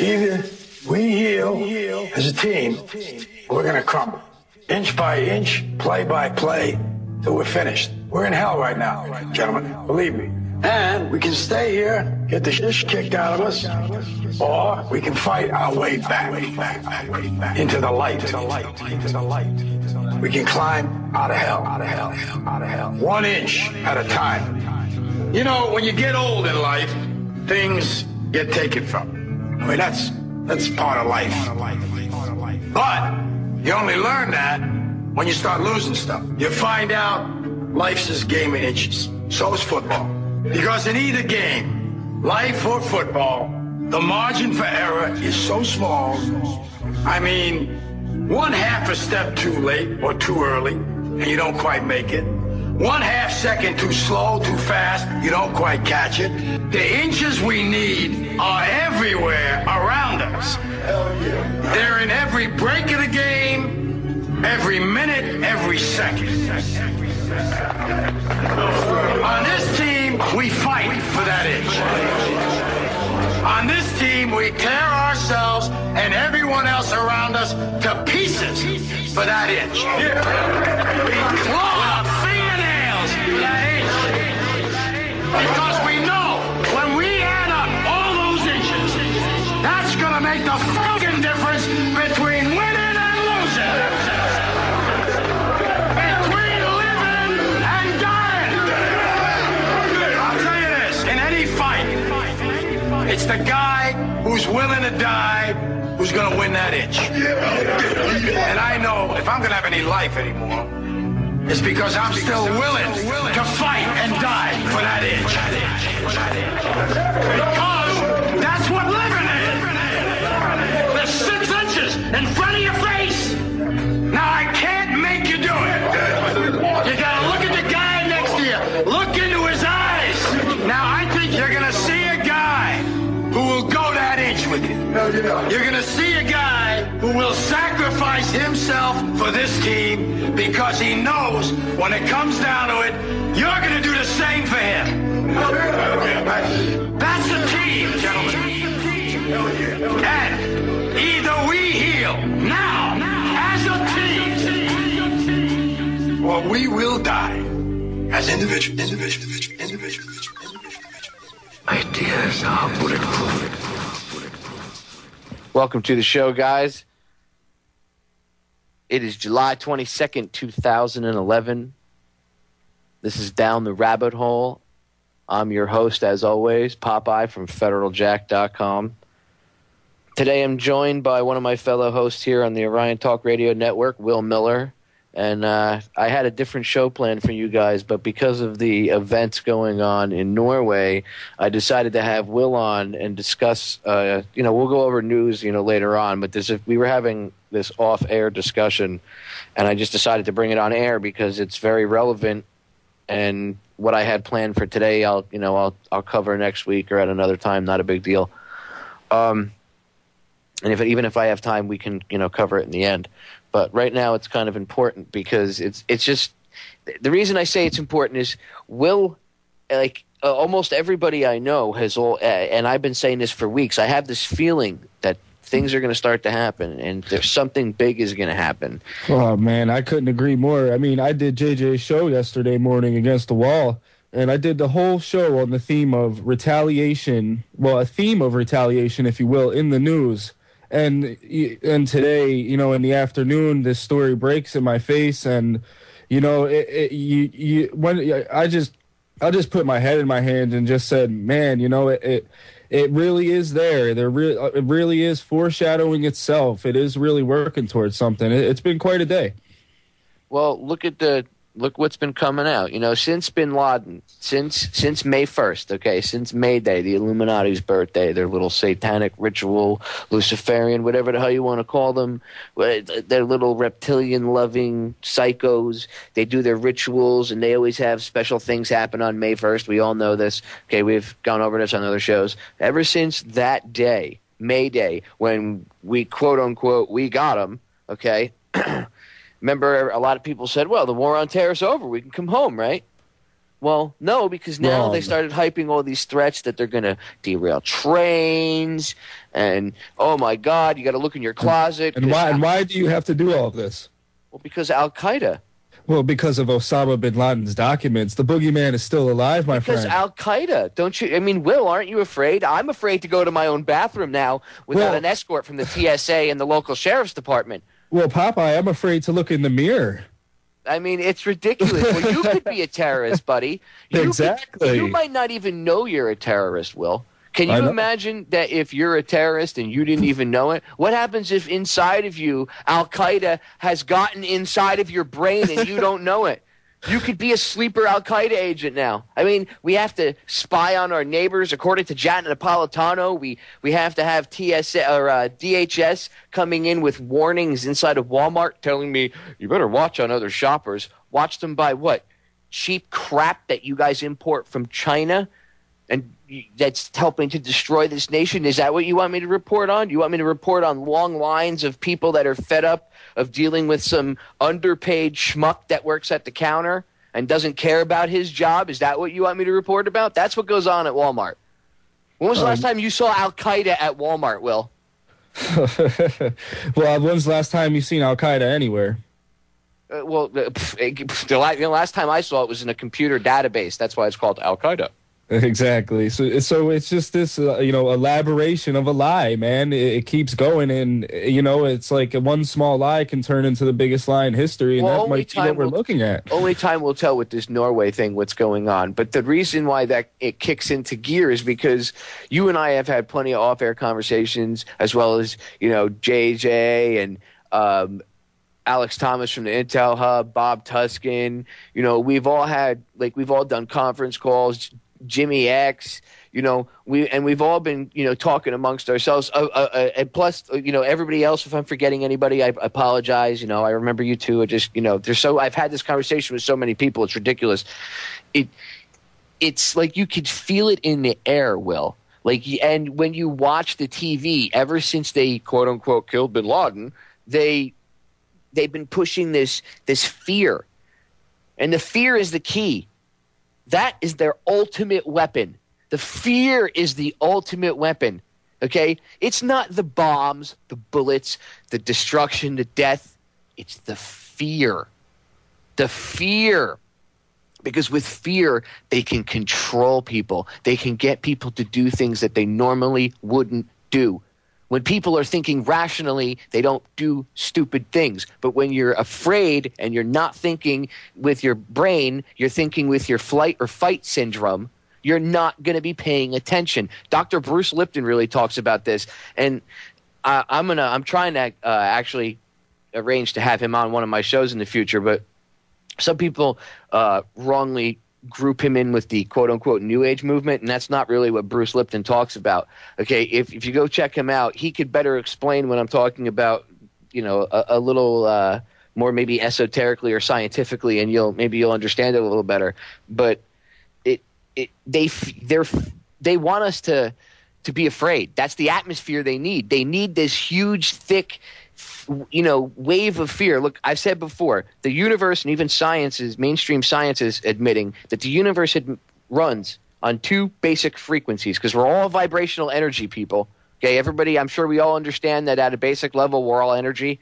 Either we heal as a team, or we're going to crumble. Inch by inch, play by play, till we're finished. We're in hell right now, gentlemen, believe me. And we can stay here, get the shit kicked out of us, or we can fight our way back into the light. We can climb out of hell. 1 inch at a time. You know, when you get old in life, things get taken from you. I mean, that's part of life. But you only learn that when you start losing stuff. You find out life's this game of inches. So is football. Because in either game, life or football, the margin for error is so small. I mean, 1/2 a step too late or too early, and you don't quite make it. 1/2 second too slow, too fast, you don't quite catch it. The inches we need are everywhere around us. They're in every break of the game, every minute, every second. On this team, we fight for that inch. On this team, we tear ourselves and everyone else around us to pieces for that inch. We claw our fingernails for that inch. Because we know when we add up all those inches, that's going to make the fucking difference between winning and losing. Between living and dying. I'll tell you this, in any fight, it's the guy who's willing to die who's going to win that inch. And I know if I'm going to have any life anymore, it's because I'm still willing to fight and die for that inch. Because that's what living is. There's 6 inches in front of your face. Now I can't make you do it. You got to look at the guy next to you. Look into his eyes. Now I think you're going to see a guy who will go that inch with you. You're going to see a guy who will sacrifice himself for this team because he knows when it comes down to it, you're going to do the same for him. That's the team, gentlemen. And either we heal now as a team, or we will die as individuals. Ideas are bulletproof. Welcome to the show, guys. It is July 22nd, 2011. This is Down the Rabbit Hole. I'm your host, as always, Popeye from FederalJack.com. Today I'm joined by one of my fellow hosts here on the Orion Talk Radio Network, Will Miller. And I had a different show planned for you guys, but because of the events going on in Norway, I decided to have Will on and discuss, we'll go over news, later on, but we were having this off-air discussion, and I just decided to bring it on air because it's very relevant, and what I had planned for today, I'll cover next week or at another time, not a big deal. And even if I have time, we can, cover it in the end. But right now it's kind of important because it's just the reason I say it's important is almost everybody I know has and I've been saying this for weeks. I have this feeling that things are going to start to happen and there's something big is going to happen. Oh man, I couldn't agree more. I mean, I did JJ's show yesterday morning against the wall, and I did the whole show on the theme of retaliation. Well, a theme of retaliation, if you will, in the news. And today, in the afternoon, this story breaks in my face, and I just put my head in my hand and just said, man, it really is there. It really is foreshadowing itself. It is really working towards something. It's been quite a day. Well, look what's been coming out. Since Bin Laden, since May 1st, since May Day, the Illuminati's birthday, their little satanic ritual, Luciferian, whatever the hell you want to call them, their little reptilian-loving psychos, they do their rituals, and they always have special things happen on May 1st. We all know this. Okay, we've gone over this on other shows. Ever since that day, May Day, when we, quote-unquote, we got them, Remember, a lot of people said, well, the war on terror is over. We can come home, right? Well, no, because now they Wrong. started hyping all these threats that they're going to derail trains, and oh my God, you got to look in your closet. And why do you have to do all this? Well, because Al Qaeda. Well, because of Osama bin Laden's documents. The boogeyman is still alive, my Because friend. Al Qaeda, don't you? I mean, Will, aren't you afraid? I'm afraid to go to my own bathroom now without Well- an escort from the TSA and the local sheriff's department. Well, Popeye, I'm afraid to look in the mirror. I mean, it's ridiculous. Well, you could be a terrorist, buddy. Exactly. You might not even know you're a terrorist, Will. Can I you know. imagine that if you're a terrorist and you didn't even know it? What happens if inside of you, Al Qaeda has gotten inside of your brain and you don't know it? You could be a sleeper Al Qaeda agent now. I mean, we have to spy on our neighbors. According to Janet Napolitano, we have to have TSA or DHS coming in with warnings inside of Walmart telling me, you better watch on other shoppers. Watch them buy what? Cheap crap that you guys import from China? And that's helping to destroy this nation? Is that what you want me to report on? You want me to report on long lines of people that are fed up of dealing with some underpaid schmuck that works at the counter and doesn't care about his job? Is that what you want me to report about? That's what goes on at Walmart. When was the last time you saw Al Qaeda at Walmart, Will? Well, when's the last time you seen Al Qaeda anywhere? The last time I saw it was in a computer database. That's why it's called Al Qaeda. Exactly. So it's just this, elaboration of a lie, man. It keeps going, and it's like one small lie can turn into the biggest lie in history, and that might be what we're looking at. Only time will tell with this Norway thing what's going on. But the reason why that it kicks into gear is because you and I have had plenty of off-air conversations, as well as JJ and Alex Thomas from the Intel Hub, Bob Tuskin. We've all done conference calls. Jimmy X, we've all been, talking amongst ourselves. And plus, everybody else, if I'm forgetting anybody, I apologize. I remember you too. I've had this conversation with so many people. It's ridiculous. It's like you could feel it in the air, Will. And when you watch the TV, ever since they quote unquote killed bin Laden, they've been pushing this fear, and the fear is the key. That is their ultimate weapon. The fear is the ultimate weapon, okay? It's not the bombs, the bullets, the destruction, the death. It's the fear. The fear. Because with fear, they can control people. They can get people to do things that they normally wouldn't do. When people are thinking rationally, they don't do stupid things. But when you're afraid and you're not thinking with your brain, you're thinking with your flight or fight syndrome, you're not going to be paying attention. Dr. Bruce Lipton really talks about this. And I'm trying to actually arrange to have him on one of my shows in the future. But some people wrongly group him in with the quote-unquote New Age movement, and that's not really what Bruce Lipton talks about. Okay, if you go check him out, he could better explain what I'm talking about, a little more maybe esoterically or scientifically, and you'll understand it a little better. But they want us to be afraid. That's the atmosphere they need. They need this huge, thick wave of fear. Look, I've said before, the universe and even mainstream science is admitting that the universe runs on two basic frequencies, because we're all vibrational energy people. Okay, everybody, I'm sure we all understand that at a basic level, we're all energy.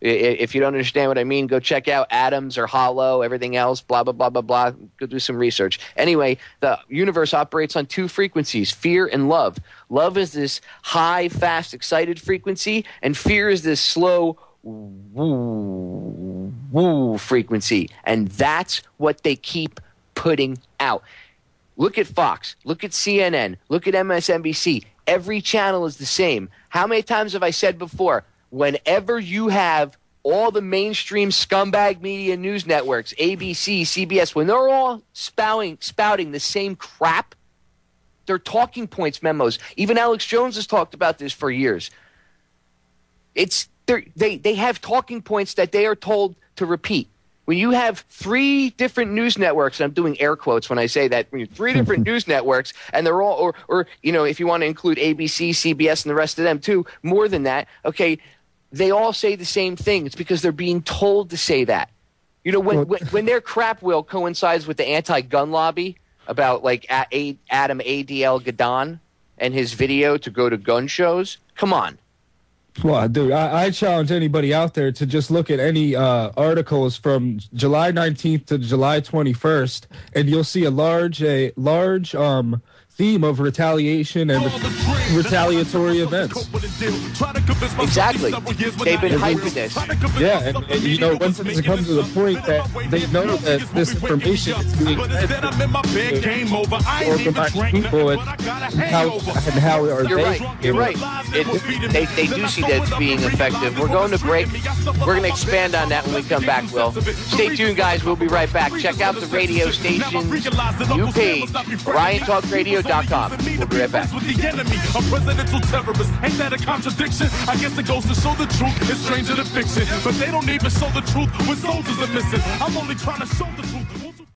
If you don't understand what I mean, go check out atoms or hollow, everything else, blah, blah, blah, blah, blah. Go do some research. Anyway, the universe operates on two frequencies, fear and love. Love is this high, fast, excited frequency, and fear is this slow, woo, woo frequency. And that's what they keep putting out. Look at Fox. Look at CNN. Look at MSNBC. Every channel is the same. How many times have I said before, whenever you have all the mainstream scumbag media news networks, ABC, CBS, when they're all spouting the same crap, they're talking points memos. Even Alex Jones has talked about this for years. They have talking points that they are told to repeat. When you have three different news networks, and I'm doing air quotes when I say that, when you have three different news networks, and they're all, or if you want to include ABC, CBS, and the rest of them too, more than that, okay, they all say the same thing. It's because they're being told to say that. You know, when their crap will coincides with the anti-gun lobby about like Adam ADL Gadon and his video to go to gun shows, come on. Well, dude, I challenge anybody out there to just look at any articles from July 19th to July 21st, and you'll see a large theme of retaliation and retaliatory events. Exactly. They've been hyping this. Yeah, and you know, once it comes to the point that they know that this information is being organized people and how are You're right. You're right. They do see that it's being effective. We're going to break. We're going to expand on that when we come back, Will. Stay tuned, guys. We'll be right back. Check out the radio station's new page, RyanTalkRadio.com. We'll be right back. With the enemy, a presidential terrorist. Ain't that a contradiction? I guess it goes to show the truth is stranger than fiction. But they don't even show the truth when soldiers are missing. I'm only trying to show the truth.